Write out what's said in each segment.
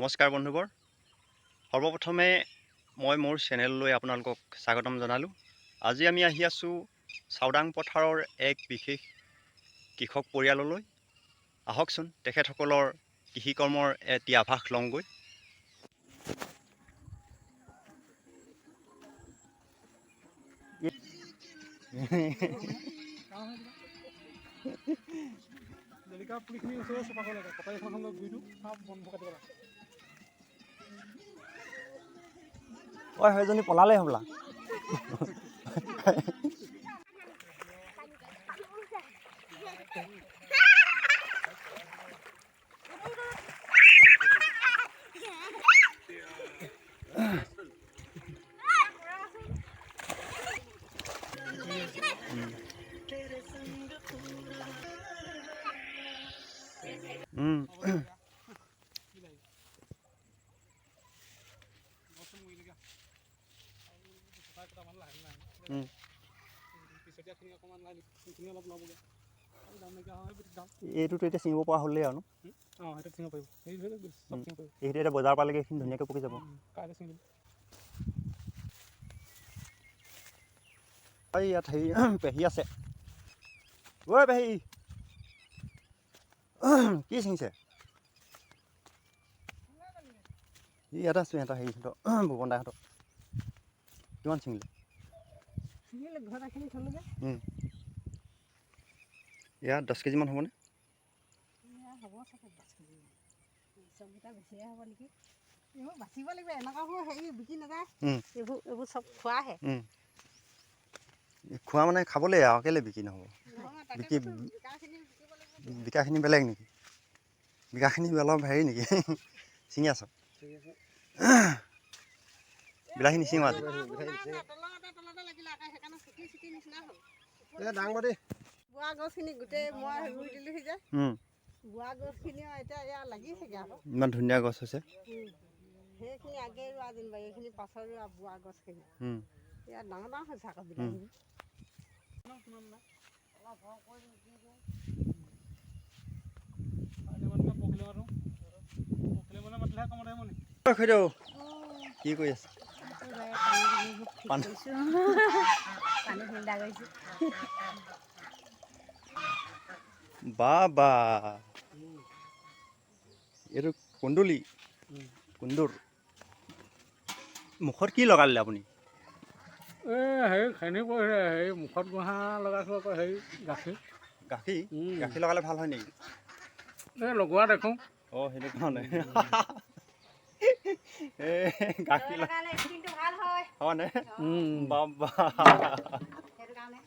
নমস্কাৰ বন্ধুবৰ, সৰ্বপ্ৰথমে মই মোৰ চেনেললৈ আপোনালোকক স্বাগতম জনালোঁ। আজি আমি আহি আছোঁ চাওদাং পথাৰৰ এক বিশেষ কৃষক পৰিয়াললৈ। আহকচোন তেখেতসকলৰ কৃষি কৰ্মৰ এটি আভাস লওঁগৈ। ঐ সেইজনী পলালে হ'বলা। এইটোতো এতিয়া ছিঙিব পৰা হ'লেই আৰু এইটো এতিয়া বজাৰ পালেগে এইখিনি ধুনীয়াকৈ পকি যাব। এই ইয়াত হেৰি পেহী আছে। ঐ পেহী কি ছিঙিছে? ইয়াতে আছোঁ সিহঁতৰ হেৰিহঁতৰ ভুৱন দাহঁতৰ। কিমান ছিঙিলে? ইয়াত 10 কেজিমান হ'বনে? হ'ব চাগে 10 কেজি। চবকেইটা বেছিয়ে হ'ব নেকি? এইবোৰ বাচিব লাগিব, এনেকুৱাবোৰ হেৰি বিকি নাযায়। এইবোৰ চব খোৱাহে। খোৱা মানে খাবলৈ আৰু কেলৈ বিক্ৰী নহ'ব? বিকাখিনি বেলেগ নেকি? বিকাখিনি অলপ হেৰি নেকি? ছিঙি আছ? বিলাহী নিচিঙো আজি। বুঢ়া গছখিনি গোটেই মই ৰুই দিলোহি যে। বুঢ়া গছখিনিও এতিয়া এয়া লাগিছেগৈ আকৌ। ইমান ধুনীয়া গছ হৈছে। সেইখিনি আগে ৰোৱা যেনিবা, এইখিনি পাছত ৰোৱা বুঢ়া গছখিনি। ইয়াত ডাঙৰ ডাঙৰ হৈছে আকৌ বিলাহী। কি কৰি আছে? পানী ফিল্টাৰ কৰিছোঁ। বা এইটো কুন্দুলি, কুন্দুৰ। মুখত কি লগালে আপুনি? হেৰি খেনি পৰিছে, হেৰি মুখত ঘঁহা লগাইছোঁ আকৌ হেৰি গাখীৰ। গাখীৰ? গাখীৰ লগালে ভাল হয় নেকি? এই লগোৱা দেখোঁ। অঁ সেইটো কাৰণে। গাখীৰ লগালে স্কিনটো ভাল হয়। হয়নে? বাবা সেইটো কাৰণে।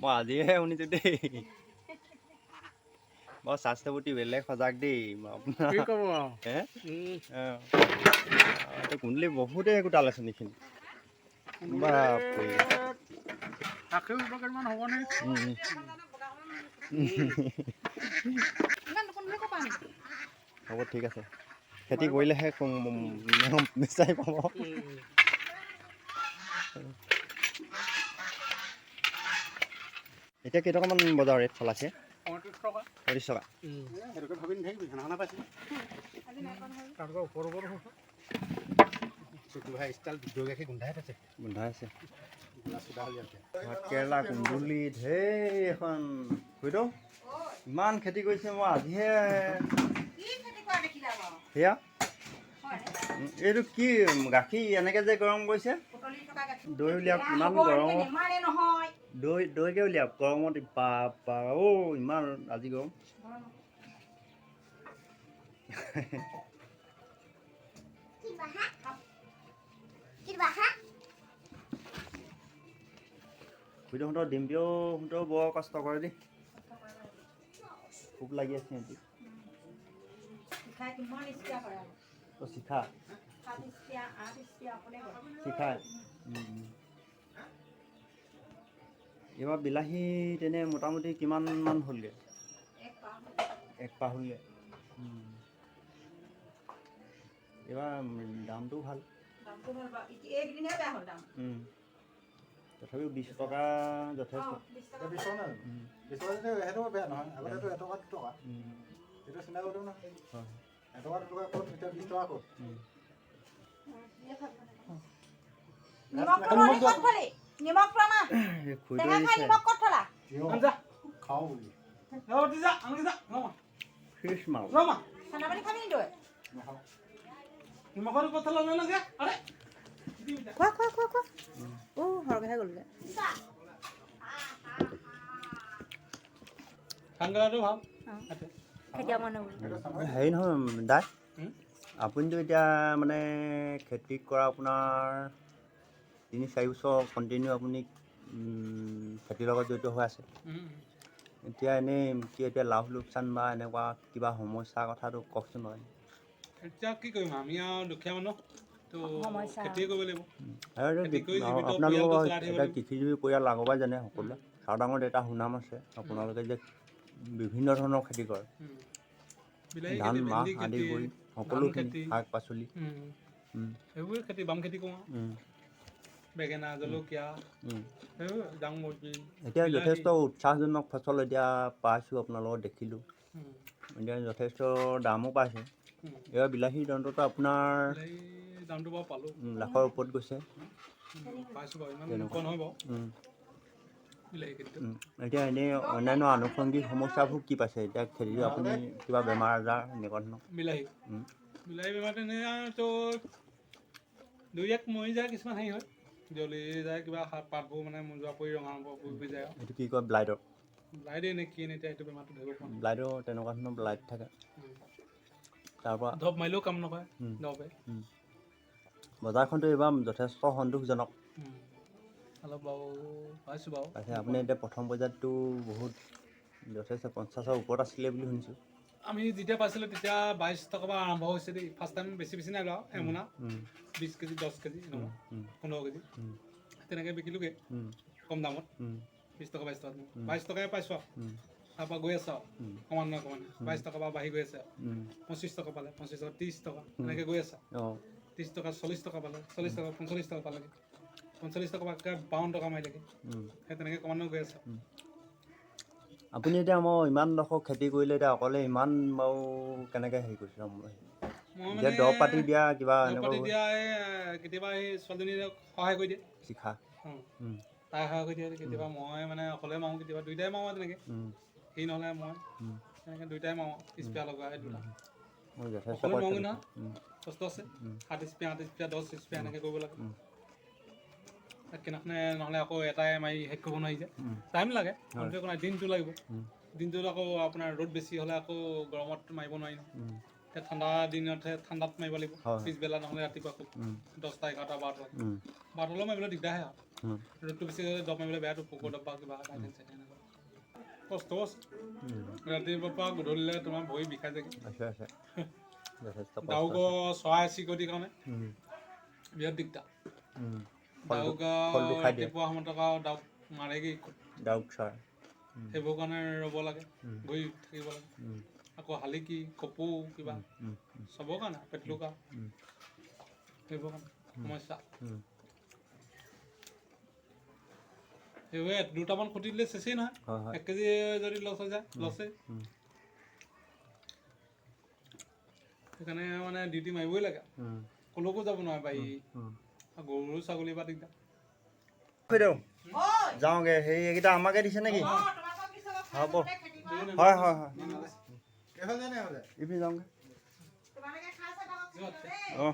মই আজিহে শুনিছোঁ দেই। বাৰু স্বাস্থ্যৰ প্ৰতি বেলেগ সজাগ দেই কি ক'ব আৰু? এইটো কুন্দুলি বহুতেই গোটালেচোন এইখিনি। বাপৰে। গাখীৰ কেইটামান হ'বনে? হ'ব ঠিক আছে। খেতি কৰিলেহে নিশ্চয় পাব। এতিয়া কেইটকামান বজাৰ ৰেট চলাইছে? 35 টকা। 35 টকা। সেইটোকে ভাবি নাথাকিবি, খানা পাইছোঁ। তাৰপৰা ওপৰ গোন্ধাই আছে। কেৰেলা কুন্দুলি ঢেৰ এখন খুইদেউ ইমান খেতি কৰিছে, মই আজিহে সেয়া। এইটো কি গাখীৰ এনেকে যে গৰম কৰিছে? দৈ উলিয়াওক, ইমান গৰমত দৈকে উলিয়াওক গৰমত। বাপা ইমান আজি গৰম। খুৰীদেউহঁতৰ ডিম্পিহঁতেও বৰ কষ্ট কৰে দেই। খুব লাগি আছে সিহঁতি। শিখা এইবাৰ বিলাহী তেনে মোটামুটি কিমান মান হ'লগৈ? 1 পাহ হ'লগৈ। এইবাৰ দামটো ভাল। তথাপিও 20 টকা যথেষ্ট। এই খুৰীটো দিছে ফিছ মাছ নিমখৰ কথা ল'লে নাগে আৰে খোৱা খোৱা খোৱা খোৱা সৰহকৈহে গ'লগৈ কাংগালাটো ভাল খেতিয়ক মানুহ হেৰি নহয় দাই আপুনিতো এতিয়া মানে খেতি কৰা আপোনাৰ 3-4 বছৰ কণ্টিনিউ আপুনি খেতিৰ লগত জড়িত হৈ আছে এতিয়া এনেই কি এতিয়া লাভ লোকচান বা এনেকুৱা কিবা সমস্যাৰ কথাটো কওকচোন বাৰু এতিয়া কি কৰিম আমি আৰু দুখীয়া মানুহ তো সমস্যা খেতিয়ে কৰিব লাগিব আৰু খেতি কৰি জীৱিত আপোনালোকৰ পৰিয়ালটো চলাই থাকিব এটা লাগিব কৃষিজীৱী পৰিয়াল আগৰপৰাই জানে সকলোৱে চাওদাঙত এটা সুনাম আছে আপোনালোকে যে বিভিন্ন ধৰণৰ খেতি কৰে বিলাহী ধান খেতি মাহ ভেন্দি আদি খেতি কৰি ধান সকলোখিনি খেতি শাক পাচলি সেইবোৰে খেতি বাম খেতি কৰোঁ বেঙেনা জলকীয়া সেইবোৰ ডাংবডি এতিয়া যথেষ্ট উৎসাহজনক ফচল এতিয়া পাইছোঁ আপোনালোকক দেখিলোঁ এতিয়া যথেষ্ট দামো পাইছে এইবাৰ বিলাহীৰ দণ্ডটো আপোনাৰ বিলাহী দামটো বাৰু পালোঁ লাখৰ ওপৰত গৈছে পাইছোঁ বাৰু ইমান নোপোৱা নহয় বাৰু বিলাহী খেতিটো এতিয়া এনেই অন্যান্য আনুষংগিক সমস্যাবোৰ কি পাইছে এতিয়া খেতি আপুনি কিবা বেমাৰ আজাৰ এনেকুৱা ধৰণৰ বিলাহী বেমাৰটো এনেতো 2-1 মৰি যায় কিছুমান হেৰি হয় জ্বলি যায় কিবা পাতবোৰ মানে মোজোৰা পৰি ৰঙা পৰি যায় এইটো কি কয় ব্লাইডৰ ব্লাইডে নে কি এতিয়া এইটো বেমাৰটো ধৰিব পৰা নাই ব্লাইডৰ তেনেকুৱা ধৰণৰ ব্লাইড থাকে তাৰপৰা দৰৱ মাৰিলেও কাম নকৰে দৰৱে বজাৰখনতো এইবাৰ যথেষ্ট সন্তোষজনক অলপ বাৰু পাইছোঁ বাৰু আপুনি এতিয়া প্ৰথম পৰ্যায়ততো বহুত যথেষ্ট 50ৰ ওপৰত আছিলে বুলি শুনিছোঁ আমি যেতিয়া পাইছিলোঁ তেতিয়া 22 টকাৰ পৰা আৰম্ভ হৈছে দেই ফাৰ্ষ্ট টাইম বেছি নাই লোৱা এমোনা 20 কেজি 10 কেজি এনেকুৱা 15 কেজি তেনেকৈ বিকিলোগৈ কম দামত 20 টকা 22 টকা 22 টকাই পাইছোঁ আৰু তাৰপৰা গৈ আছে আৰু ক্ৰমান্বয়ে 22 টকাৰ পৰা বাঢ়ি গৈ আছে আৰু 25 টকা পালে 25 টকা 30 টকা এনেকৈ গৈ আছে 30 টকা 40 টকা পালে 40 টকা 45 টকা পালেগৈ 45 টকা পৰা 52 টকা মাৰিলেগৈ সেই তেনেকৈ ক্ৰমান্বয়ে গৈ আছে আপুনি এতিয়া মই ইমানডোখৰ খেতি কৰিলে এতিয়া অকলে ইমান বাৰু কেনেকৈ হেৰি কৰিছে এতিয়া দৰৱ পাতি দিয়া কিবা পাতি দিয়া কেতিয়াবা এই ছোৱালীজনীয়ে সহায় কৰি দিয়ে শিখা তাই সহায় কৰি দিয়ে কেতিয়াবা মই মানে অকলে মাৰোঁ কেতিয়াবা দুইটাই মাৰোঁ আৰু তেনেকৈ সি নহ'লে মই তেনেকৈ দুইটাই মাৰোঁ স্প্ৰে লগাই দুটা যথেষ্ট অকলে মাৰোঁগৈ নহয় কষ্ট আছে 7 স্প্ৰে 8 স্প্ৰে 10 স্প্ৰে এনেকৈ কৰিব লাগে কিনাখনে নহ'লে আকৌ এটাই মাৰি শেষ কৰিব নোৱাৰি যে টাইম লাগে কমকৈ একো নাই দিনটো লাগিব দিনটোত আকৌ আপোনাৰ ৰ'দ বেছি হ'লে আকৌ গৰমত মাৰিব নোৱাৰি নহয় এতিয়া ঠাণ্ডা দিনতহে ঠাণ্ডাত মাৰিব লাগিব পিছবেলা নহ'লে ৰাতিপুৱা খুব 10টা 11টা 12টালৈ মাৰিবলৈ দিগদাৰহে আৰু ৰ'দটো বেছি হ'লে দৰৱ মাৰিবলৈ বেয়াটো পোকৰ দৰৱ বা কিবা এনেকুৱা কষ্টও আছে ৰাতিপুৱাৰ পৰা গধূলিলৈ তোমাৰ ভৰি বিষাই যায়গৈ ডাউকৰ চৰাই চিৰিকটিৰ কাৰণে বিৰাট দিগদাৰ ডাউক ৰাতিপুৱা সময়ত ডাউক মাৰেগৈ ডাউক চৰাই সেইবোৰ কাৰণে ৰ'ব লাগে গৈ থাকিব লাগে আকৌ শালিকি কপৌ কিবা চবৰ কাৰণে পেটলুকা সেইবোৰ কাৰণে সমস্যা সেইবোৰে 2টামান খুটি দিলে চেচেই নহয় 1 কেজি যদি লছ হৈ যায় লছেই সেইকাৰণে মানে ডিউটি মাৰিবই লাগে ক'লৈকো যাব নোৱাৰে বাৰী গৰু ছাগলী বা দিগদাৰ যাওঁগৈ হেৰি এইকেইটা আমাকে দিছে নেকি হ'ব হয় হয় হয় ইপিনে যাওঁগৈ অঁ